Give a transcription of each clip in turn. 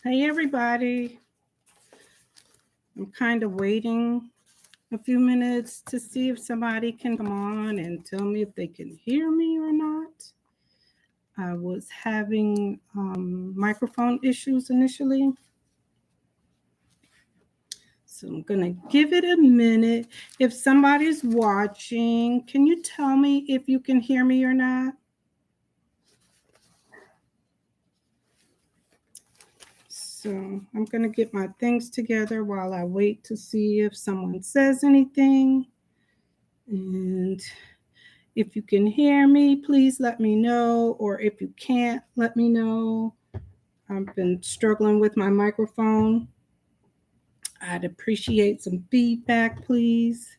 Hey, everybody. I'm kind of waiting a few minutes to see if somebody can come on and tell me if they can hear me or not. I was having microphone issues initially. So I'm going to give it a minute. If somebody's watching, can you tell me if you can hear me or not? So I'm going to get my things together while I wait to see if someone says anything. And if you can hear me, please let me know. Or if you can't, let me know. I've been struggling with my microphone. I'd appreciate some feedback, please.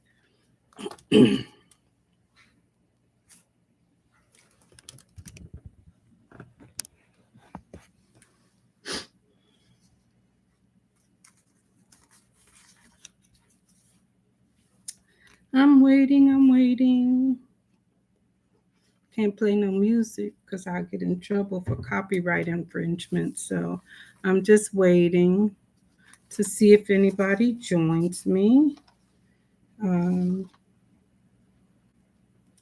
I'm waiting. Can't play no music because I'll get in trouble for copyright infringement. So I'm just waiting to see if anybody joins me. I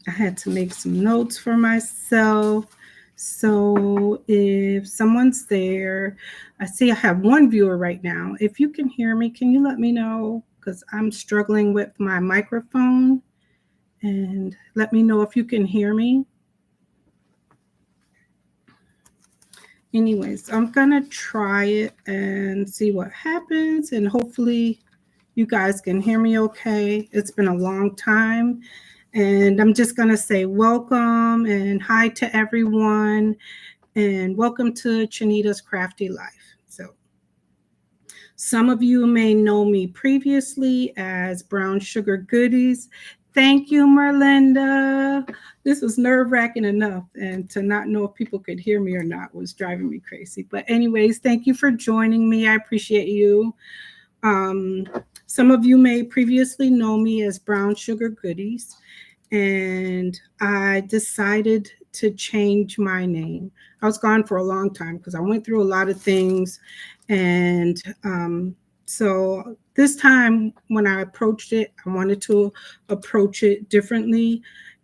had to make some notes for myself. So if someone's there, I see I have one viewer right now. If you can hear me, can you let me know? Because I'm struggling with my microphone. And let me know if you can hear me. Anyways, I'm going to try it and see what happens. And hopefully you guys can hear me okay. It's been a long time. And I'm just going to say welcome and hi to everyone. And welcome to Chanita's Crafty Life. So some of you may know me previously as Brown Sugar Goodies. Thank you, Merlinda. This was nerve-wracking enough, and to not know if people could hear me or not was driving me crazy. But anyways, thank you for joining me. I appreciate you. Some of you may previously know me as Brown Sugar Goodies, and I decided to change my name. I was gone for a long time because I went through a lot of things, and so this time when I approached it, I wanted to approach it differently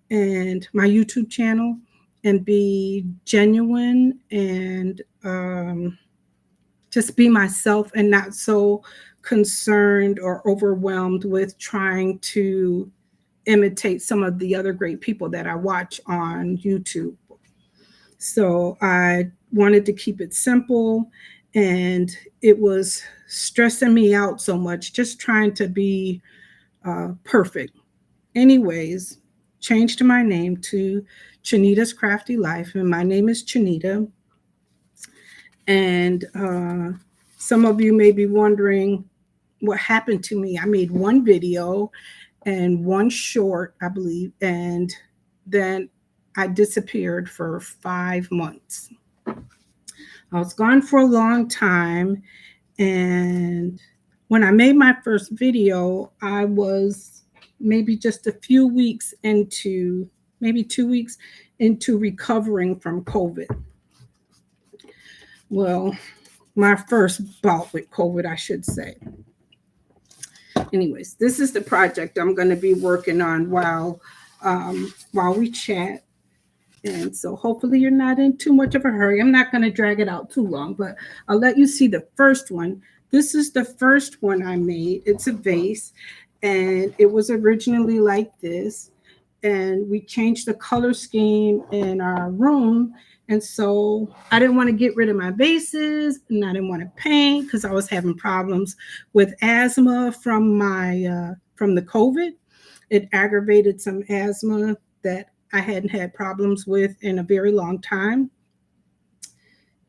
and my YouTube channel and be genuine and just be myself and not so concerned or overwhelmed with trying to imitate some of the other great people that I watch on YouTube. So I wanted to keep it simple, and it was stressing me out so much just trying to be perfect. Anyways, changed my name to Chanita's Crafty Life, and my name is Chanita. And some of you may be wondering what happened to me. I made one video and one short, I believe, and then I disappeared for 5 months. I was gone for a long time, and when I made my first video, I was maybe just a few weeks into, maybe 2 weeks into recovering from COVID. Well, my first bout with COVID, I should say. Anyways, this is the project I'm going to be working on while we chat. And so hopefully you're not in too much of a hurry. I'm not going to drag it out too long, but I'll let you see the first one. This is the first one I made. It's a vase, and it was originally like this. And we changed the color scheme in our room. And so I didn't want to get rid of my vases, and I didn't want to paint because I was having problems with asthma from the COVID. It aggravated some asthma that I hadn't had problems with in a very long time.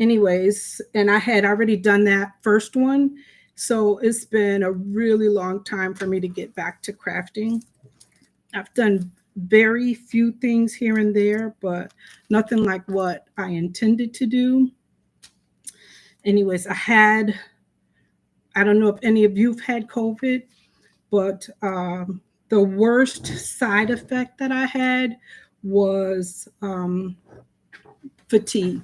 Anyways, and I had already done that first one. So it's been a really long time for me to get back to crafting. I've done very few things here and there, but nothing like what I intended to do. Anyways, I don't know if any of you've had COVID, but the worst side effect that I had was fatigue.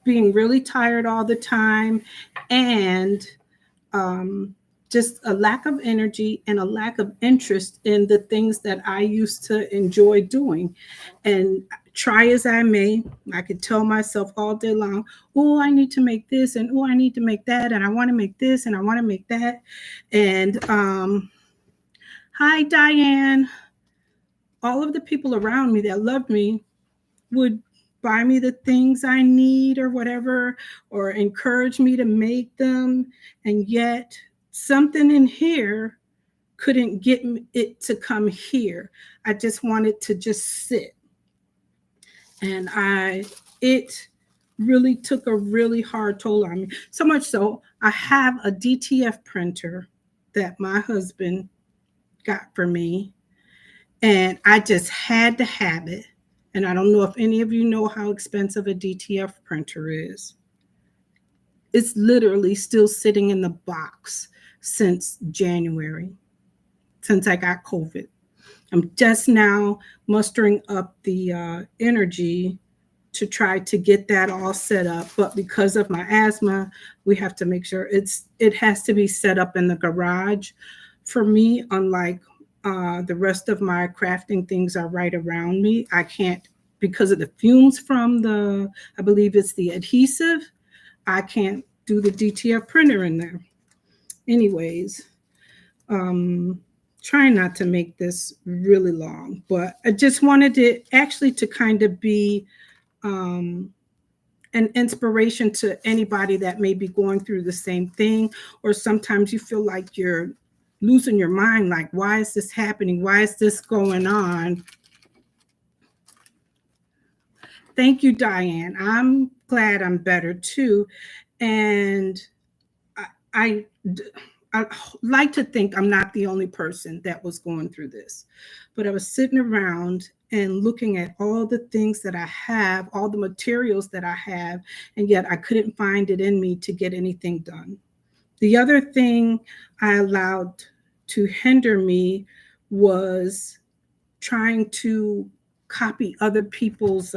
being really tired all the time, and just a lack of energy and a lack of interest in the things that I used to enjoy doing. And try as I may, I could tell myself all day long, oh, I need to make this, and oh, I need to make that, and I want to make this, and I want to make that. And hi, Diane. All of the people around me that loved me would buy me the things I need or whatever, or encourage me to make them. And yet something in here couldn't get it to come here. I just wanted to just sit. And it really took a really hard toll on me. So much so, I have a DTF printer that my husband got for me, and I just had to have it. And I don't know if any of you know how expensive a DTF printer is. It's literally still sitting in the box since January, since I got COVID. I'm just now mustering up the energy to try to get that all set up. But because of my asthma, we have to make sure it has to be set up in the garage for me, unlike the rest of my crafting things are right around me. I can't, because of the fumes from I believe it's the adhesive, I can't do the DTF printer in there. Anyways, trying not to make this really long, but I just wanted it actually to kind of be an inspiration to anybody that may be going through the same thing, or sometimes you feel like you're losing your mind, like, why is this happening? Why is this going on? Thank you, Diane. I'm glad I'm better too. And I like to think I'm not the only person that was going through this, but I was sitting around and looking at all the things that I have, all the materials that I have, and yet I couldn't find it in me to get anything done. The other thing I allowed to hinder me was trying to copy other people's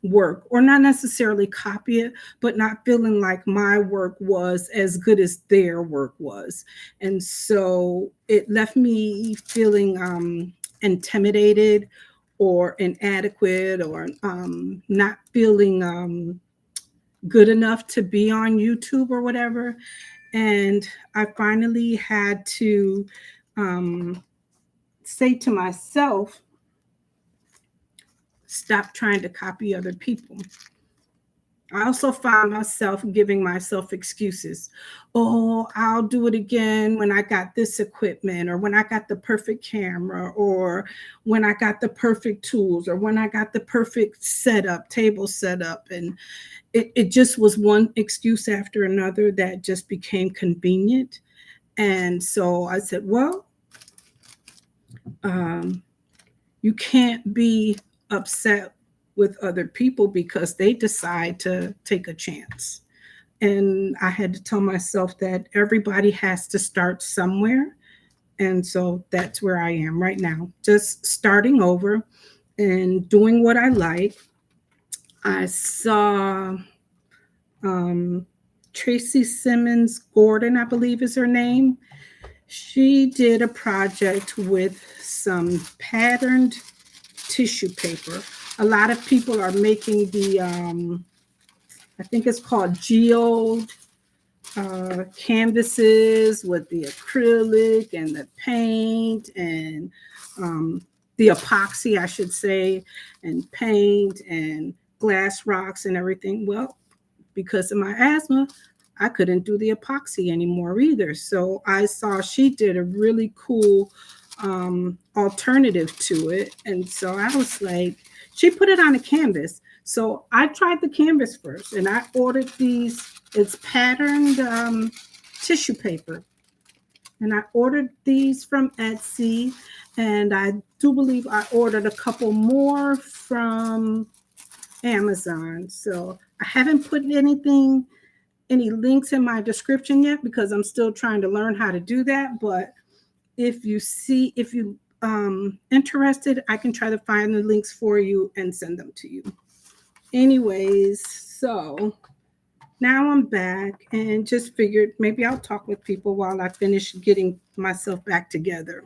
work, or not necessarily copy it, but not feeling like my work was as good as their work was. And so it left me feeling intimidated or inadequate, or not feeling good enough to be on YouTube or whatever. And I finally had to say to myself, stop trying to copy other people. I also found myself giving myself excuses. Oh, I'll do it again when I got this equipment, or when I got the perfect camera, or when I got the perfect tools, or when I got the perfect setup, table setup. And it just was one excuse after another that just became convenient. And so I said, well, you can't be upset with other people because they decide to take a chance. And I had to tell myself that everybody has to start somewhere. And so that's where I am right now, just starting over and doing what I like. I saw Tracy Simmons Gordon, I believe is her name. She did a project with some patterned tissue paper. A lot of people are making the, I think it's called geode canvases with the acrylic and the paint and the epoxy, I should say, and paint and glass rocks and everything. Well, because of my asthma, I couldn't do the epoxy anymore either. So I saw she did a really cool alternative to it. And so I was like, she put it on a canvas. So I tried the canvas first, and I ordered these. It's patterned tissue paper. And I ordered these from Etsy. And I do believe I ordered a couple more from Amazon. So I haven't put any links in my description yet, because I'm still trying to learn how to do that. But if you interested, I can try to find the links for you and send them to you. anyways, so now I'm back and just figured maybe I'll talk with people while I finish getting myself back together.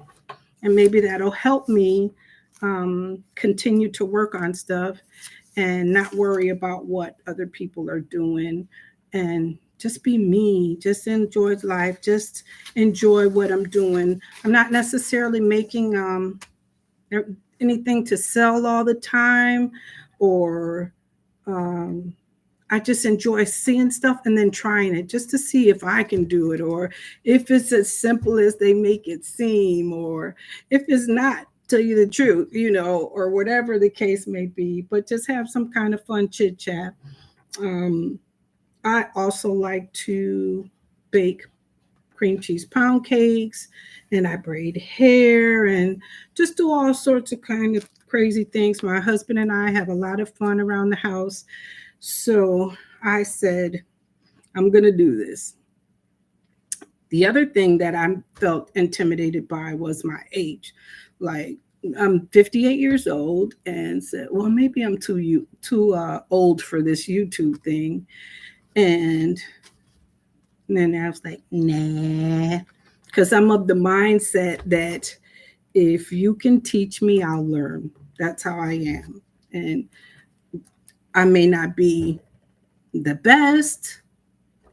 And maybe that'll help me continue to work on stuff and not worry about what other people are doing and just be me, just enjoy life, just enjoy what I'm doing. I'm not necessarily making anything to sell all the time, or um, I just enjoy seeing stuff and then trying it just to see if I can do it, or if it's as simple as they make it seem, or if it's not, tell you the truth, or whatever the case may be, but just have some kind of fun chit chat. Um, I also like to bake cream cheese pound cakes, and I braid hair and just do all sorts of kind of crazy things. My husband and I have a lot of fun around the house. So I said, I'm going to do this. The other thing that I felt intimidated by was my age. Like, I'm 58 years old, and said, well, maybe I'm too old for this YouTube thing. And then I was like, nah, because I'm of the mindset that if you can teach me, I'll learn. That's how I am. And I may not be the best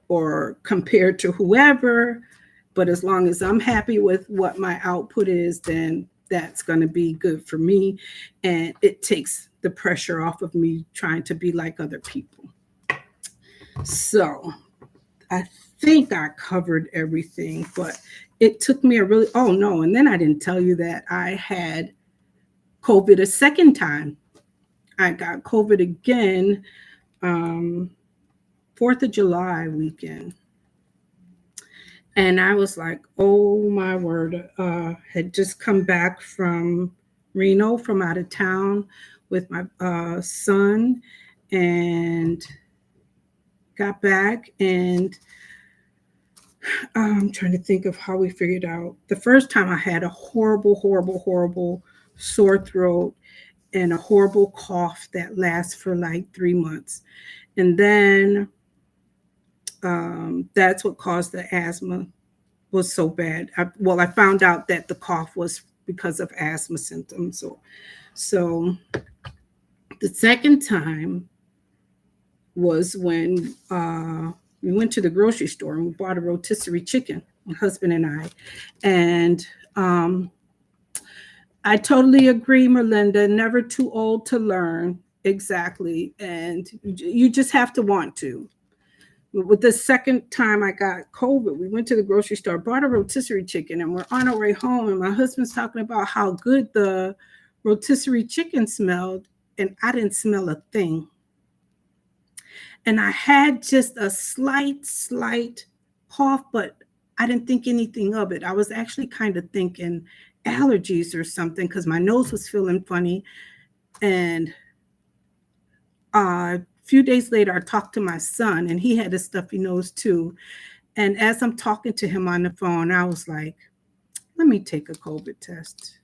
or compared to whoever, but as long as I'm happy with what my output is, then that's going to be good for me. And it takes the pressure off of me trying to be like other people. So I think I covered everything, but it took me oh no. And then I didn't tell you that I had COVID a second time. I got COVID again, 4th of July weekend. And I was like, oh my word, had just come back from Reno, from out of town with my son, and got back, and I'm trying to think of how we figured out. The first time I had a horrible, horrible, horrible sore throat and a horrible cough that lasts for like 3 months. And then that's what caused the asthma, was so bad. I found out that the cough was because of asthma symptoms. So the second time was when we went to the grocery store and we bought a rotisserie chicken, my husband and I. And I totally agree, Merlinda, never too old to learn. Exactly. And you just have to want to. With the second time I got COVID, we went to the grocery store, bought a rotisserie chicken, and we're on our way home. And my husband's talking about how good the rotisserie chicken smelled, and I didn't smell a thing. And I had just a slight cough, but I didn't think anything of it. I was actually kind of thinking allergies or something because my nose was feeling funny. And a few days later, I talked to my son, and he had a stuffy nose too. And as I'm talking to him on the phone, I was like, let me take a COVID test.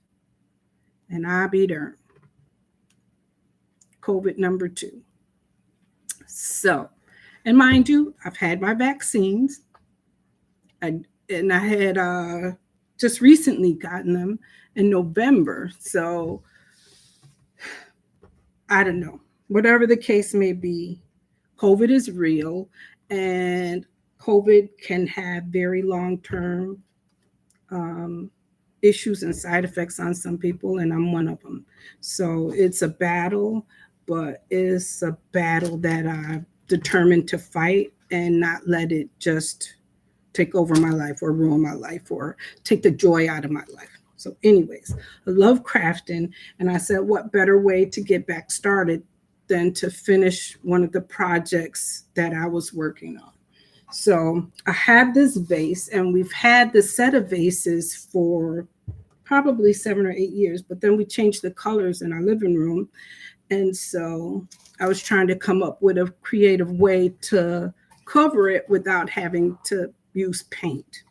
And I'll be darned. COVID number 2. So, and mind you, I've had my vaccines. I had just recently gotten them in November. So, I don't know. Whatever the case may be, COVID is real, and COVID can have very long-term issues and side effects on some people, and I'm one of them. So it's a battle, but it's a battle that I'm determined to fight and not let it just take over my life or ruin my life or take the joy out of my life. So anyways, I love crafting, and I said, what better way to get back started than to finish one of the projects that I was working on. So I have this vase, and we've had this set of vases for probably 7 or 8 years, but then we changed the colors in our living room. And so I was trying to come up with a creative way to cover it without having to use paint.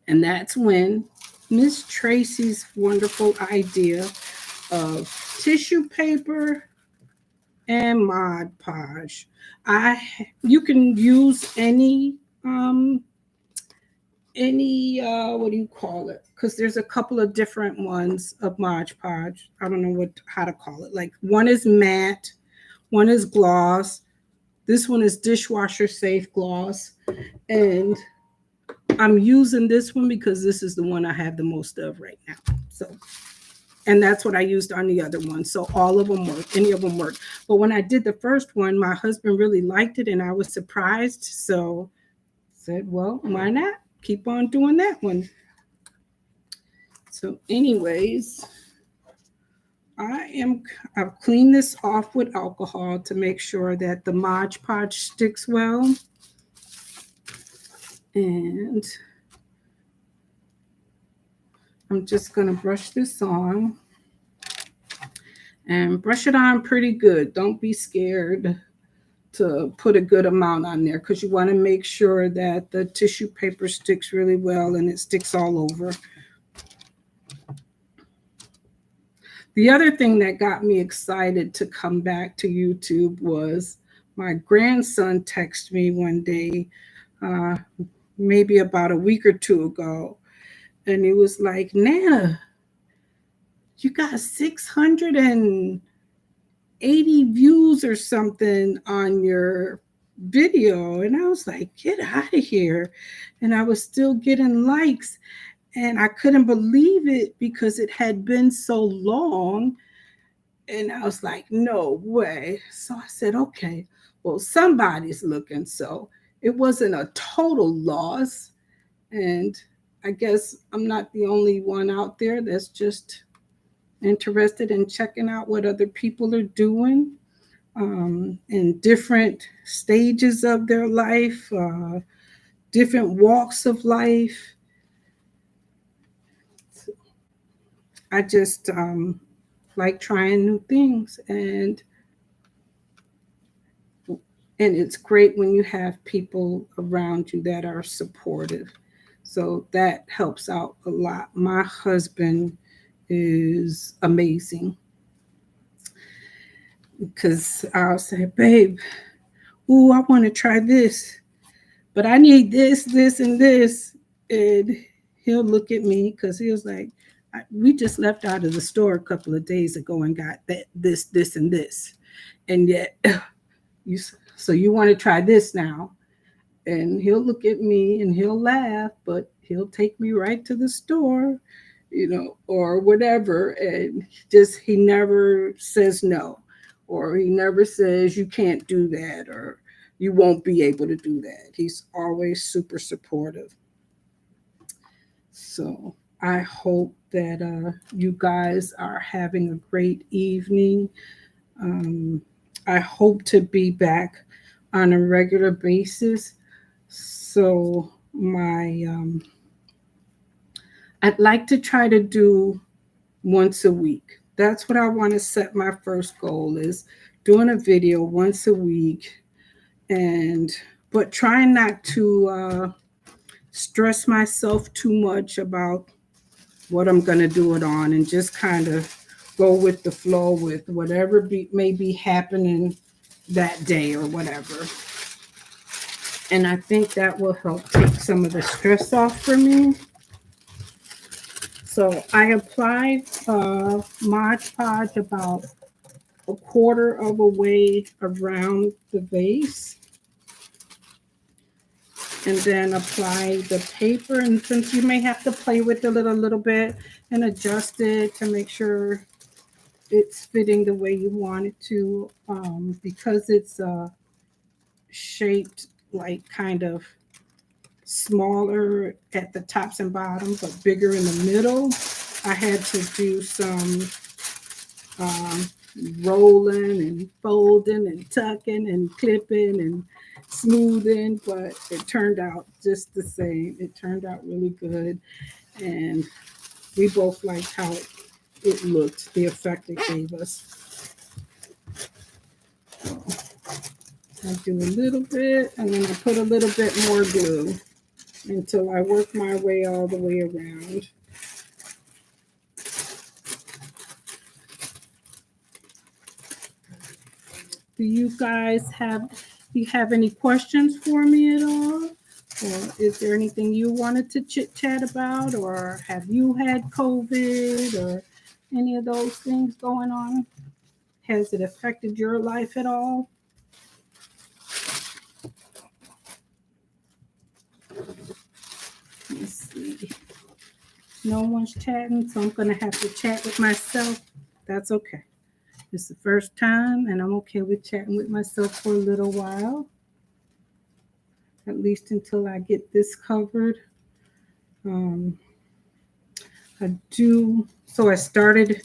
And that's when Miss Tracy's wonderful idea of tissue paper and Mod Podge. You can use any what do you call it? Because there's a couple of different ones of Mod Podge. I don't know how to call it. Like one is matte, one is gloss. This one is dishwasher safe gloss, and I'm using this one because this is the one I have the most of right now. So, and that's what I used on the other one. So all of them work. Any of them work. But when I did the first one, my husband really liked it, and I was surprised. So I said, well, why not? Keep on doing that one. So, anyways, I've cleaned this off with alcohol to make sure that the Mod Podge sticks well. And I'm just going to brush this on. And brush it on pretty good. Don't be scared to put a good amount on there because you want to make sure that the tissue paper sticks really well and it sticks all over. The other thing that got me excited to come back to YouTube was my grandson texted me one day, maybe about a week or two ago, and he was like, Nana, you got 680 views or something on your video. And I was like, get out of here. And I was still getting likes. And I couldn't believe it because it had been so long. And I was like, no way. So I said, okay, well, somebody's looking. So it wasn't a total loss. And I guess I'm not the only one out there that's just interested in checking out what other people are doing in different stages of their life, different walks of life. I just like trying new things, and it's great when you have people around you that are supportive. So that helps out a lot. My husband is amazing because I'll say, babe, ooh, I want to try this, but I need this, this, and this. And he'll look at me because he was like, we just left out of the store a couple of days ago and got this, and this. And yet, so you want to try this now? And he'll look at me and he'll laugh, but he'll take me right to the store, or whatever. And he never says no, or he never says you can't do that, or you won't be able to do that. He's always super supportive. So I hope that you guys are having a great evening. I hope to be back on a regular basis. So I'd like to try to do once a week. That's what I want to set my first goal is doing a video once a week, but trying not to stress myself too much about what I'm going to do it on, and just kind of go with the flow with whatever may be happening that day or whatever. And I think that will help take some of the stress off for me. So I applied Mod Podge about a quarter of a way around the vase, and then apply the paper. And since you may have to play with it a little bit and adjust it to make sure it's fitting the way you want it to, because it's shaped like kind of smaller at the tops and bottoms, but bigger in the middle. I had to do some rolling and folding and tucking and clipping and smoothing, but it turned out just the same. It turned out really good, and we both liked how it looked, the effect it gave us. So I do a little bit, and then I put a little bit more glue until I work my way all the way around. Do you guys have any questions for me at all? Or is there anything you wanted to chit chat about? Or have you had COVID or any of those things going on? Has it affected your life at all? Let's see. No one's chatting, so I'm going to have to chat with myself. That's okay. It's the first time, and I'm okay with chatting with myself for a little while, at least until I get this covered. So I started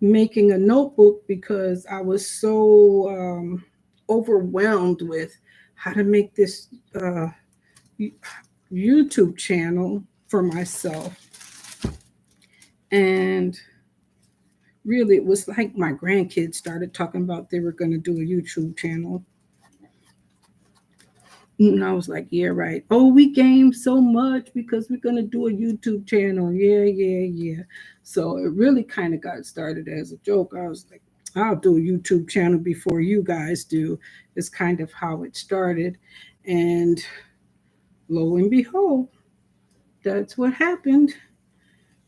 making a notebook because I was so overwhelmed with how to make this YouTube channel for myself. And really, it was like my grandkids started talking about they were going to do a YouTube channel. And I was like, yeah, right. Oh, we gained so much because we're going to do a YouTube channel. Yeah. So it really kind of got started as a joke. I was like, I'll do a YouTube channel before you guys do. It's kind of how it started. And lo and behold, that's what happened.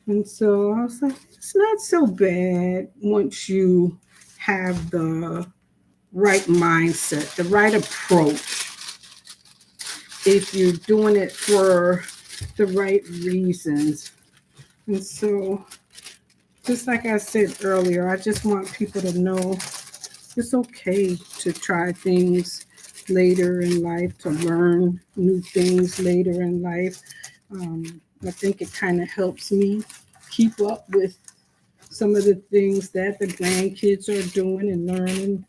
And so I was like, it's not so bad once you have the right mindset, the right approach. If you're doing it for the right reasons. And so, just like I said earlier, I just want people to know it's okay to try things later in life, to learn new things later in life. I think it kind of helps me keep up with some of the things that the grandkids are doing and learning.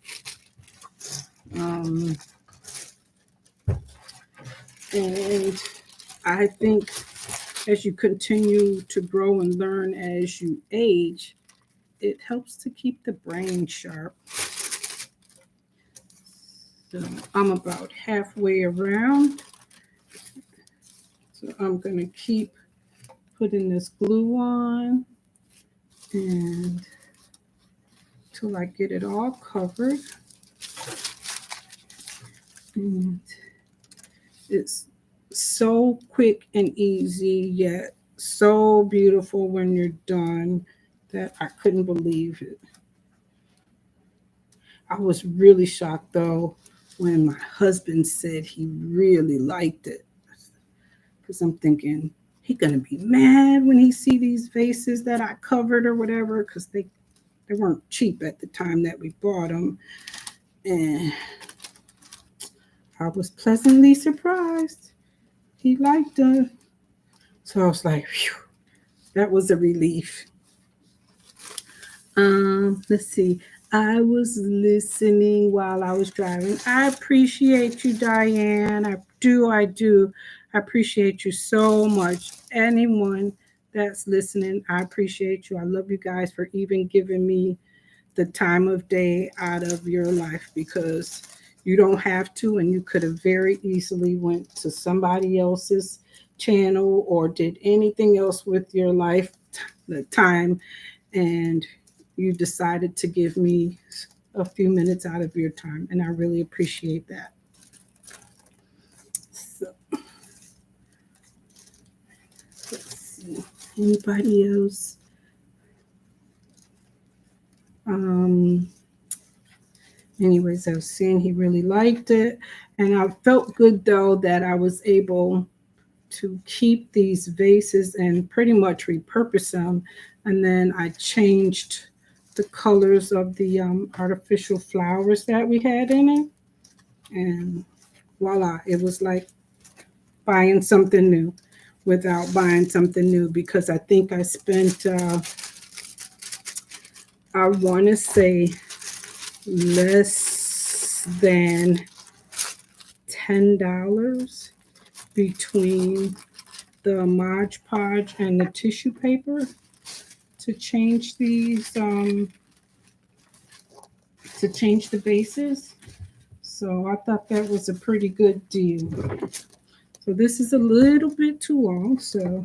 And I think as you continue to grow and learn as you age, it helps to keep the brain sharp. So I'm about halfway around. So I'm going to keep putting this glue on and till I get it all covered. And it's so quick and easy, yet so beautiful when you're done that I couldn't believe it. I was really shocked though when my husband said he really liked it. Because I'm thinking he's gonna be mad when he see these vases that I covered or whatever, because they weren't cheap at the time that we bought them. And I was pleasantly surprised. He liked them. So I was like, phew, that was a relief. Let's see. I was listening while I was driving. I appreciate you, Diane. I do. I appreciate you so much. Anyone that's listening, I appreciate you. I love you guys for even giving me the time of day out of your life, because you don't have to, and you could have very easily went to somebody else's channel or did anything else with your life, the time, and you decided to give me a few minutes out of your time, and I really appreciate that. So, let's see. Anybody else? Anyways, I was saying he really liked it, and I felt good though that I was able to keep these vases and pretty much repurpose them. And then I changed the colors of the artificial flowers that we had in it, and voila, it was like buying something new without buying something new, because I think I spent I want to say less than $10 between the Mod Podge and the tissue paper to change these, to change the bases. So I thought that was a pretty good deal. So this is a little bit too long, so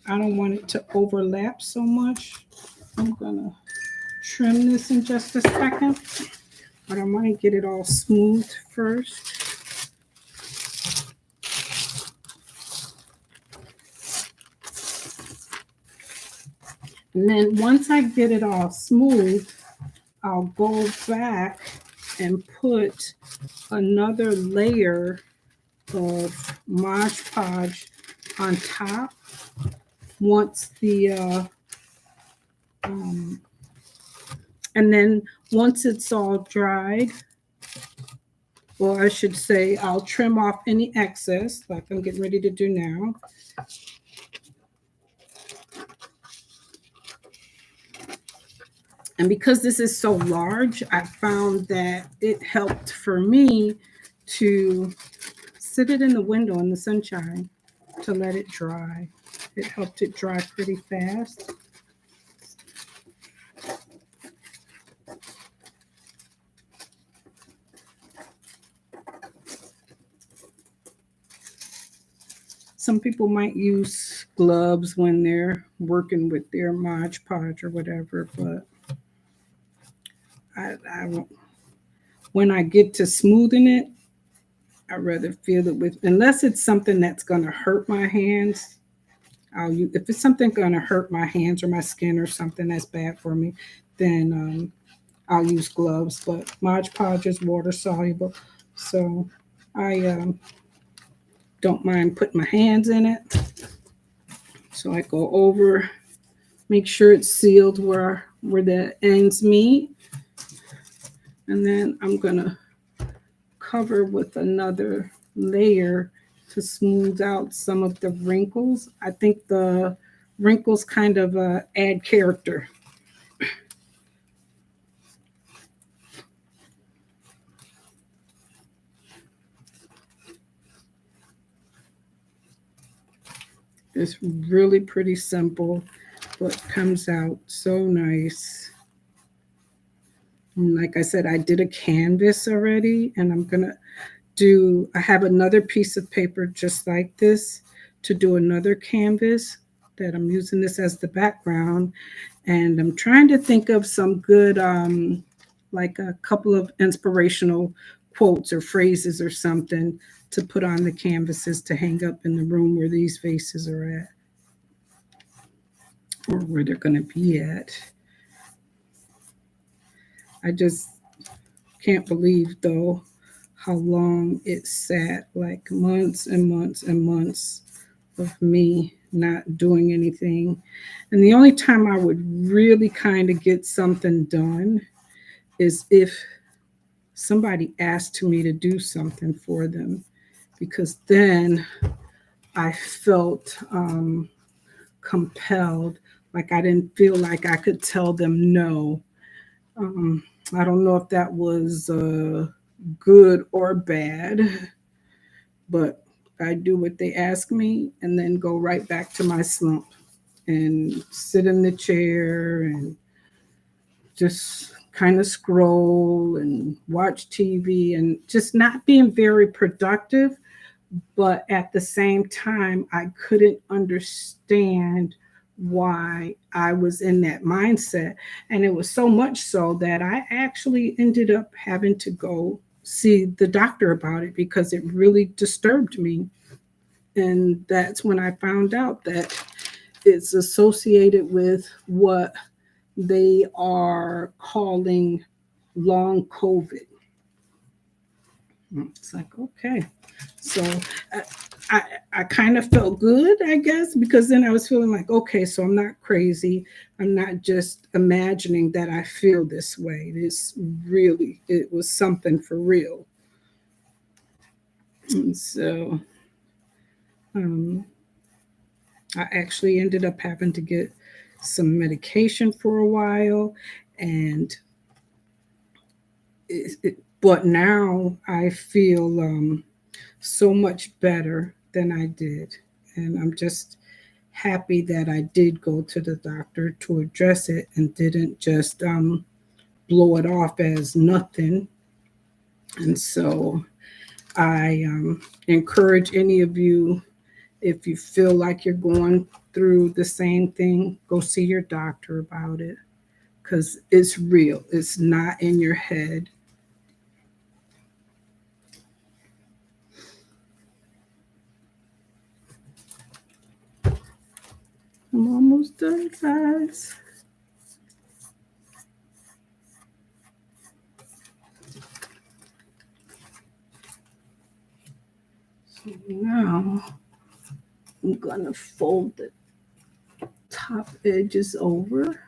I don't want it to overlap so much. I'm gonna trim this in just a second. but I want to get it all smooth first. And then once I get it all smooth, I'll go back and put another layer of Mod Podge on top once and then once it's all dried, or I should say, I'll trim off any excess like I'm getting ready to do now. And because this is so large, I found that it helped for me to sit it in the window in the sunshine to let it dry. It helped it dry pretty fast. Some people might use gloves when they're working with their Mod Podge or whatever, but I when I get to smoothing it, I'd rather feel it with, unless it's something that's going to hurt my hands. If it's something going to hurt my hands or my skin or something that's bad for me, then I'll use gloves. But Mod Podge is water soluble, so I don't mind putting my hands in it. So I go over, make sure it's sealed where the ends meet. And then I'm going to cover with another layer to smooth out some of the wrinkles. I think the wrinkles kind of add character. It's really pretty simple, but comes out so nice. And like I said, I did a canvas already, and I have another piece of paper just like this to do another canvas that I'm using this as the background. And I'm trying to think of some good, like a couple of inspirational quotes or phrases or something to put on the canvases to hang up in the room where these vases are at, or where they're going to be at. I just can't believe, though, how long it sat, like months and months and months of me not doing anything. And the only time I would really kind of get something done is if somebody asked me to do something for them, because then I felt compelled, like I didn't feel like I could tell them no. I don't know if that was good or bad, but I do what they ask me and then go right back to my slump and sit in the chair and just kind of scroll and watch TV and just not being very productive. But at the same time, I couldn't understand why I was in that mindset. And it was so much so that I actually ended up having to go see the doctor about it because it really disturbed me. And that's when I found out that it's associated with what they are calling long COVID. It's like, okay. So I kind of felt good, I guess, because then I was feeling like, okay, so I'm not crazy. I'm not just imagining that I feel this way. It was something for real. And so I actually ended up having to get some medication for a while. And but now I feel so much better than I did. And I'm just happy that I did go to the doctor to address it and didn't just blow it off as nothing. And so I encourage any of you, if you feel like you're going through the same thing, go see your doctor about it because it's real. It's not in your head. show you guys. So now I'm gonna fold the top edges over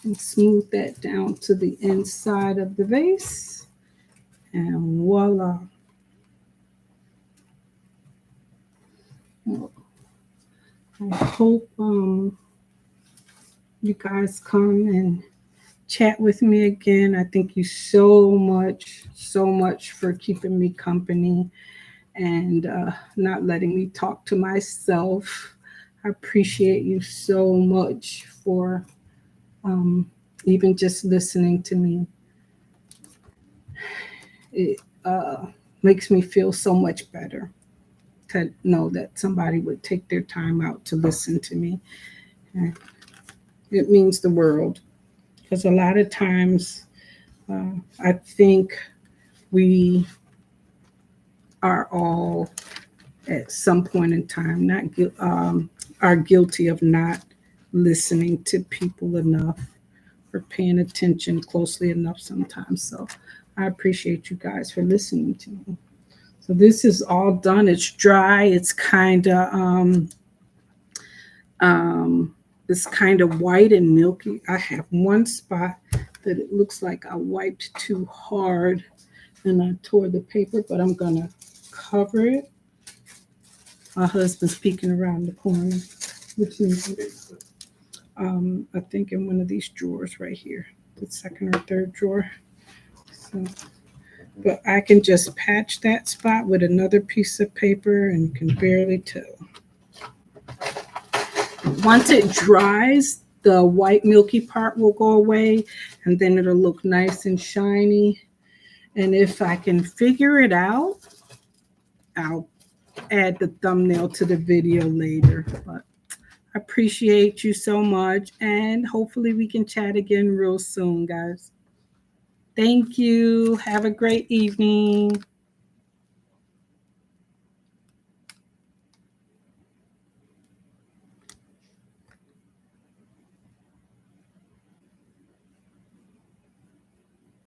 and smooth that down to the inside of the vase. And voila. I hope you guys come and chat with me again. I thank you so much for keeping me company and not letting me talk to myself. I appreciate you so much for even just listening to me. It makes me feel so much better to know that somebody would take their time out to listen to me. And it means the world, because a lot of times I think we are all at some point in time are guilty of not listening to people enough or paying attention closely enough sometimes. So I appreciate you guys for listening to me. So this is all done. It's dry. It's kind of white and milky. I have one spot that it looks like I wiped too hard and I tore the paper, but I'm gonna cover it. My husband's peeking around the corner, which is I think in one of these drawers right here, the second or third drawer. So, but I can just patch that spot with another piece of paper and can barely tell. Once it dries, the white milky part will go away and then it'll look nice and shiny. And if I can figure it out, I'll add the thumbnail to the video later. But I appreciate you so much, and hopefully we can chat again real soon, guys. Thank you. Have a great evening.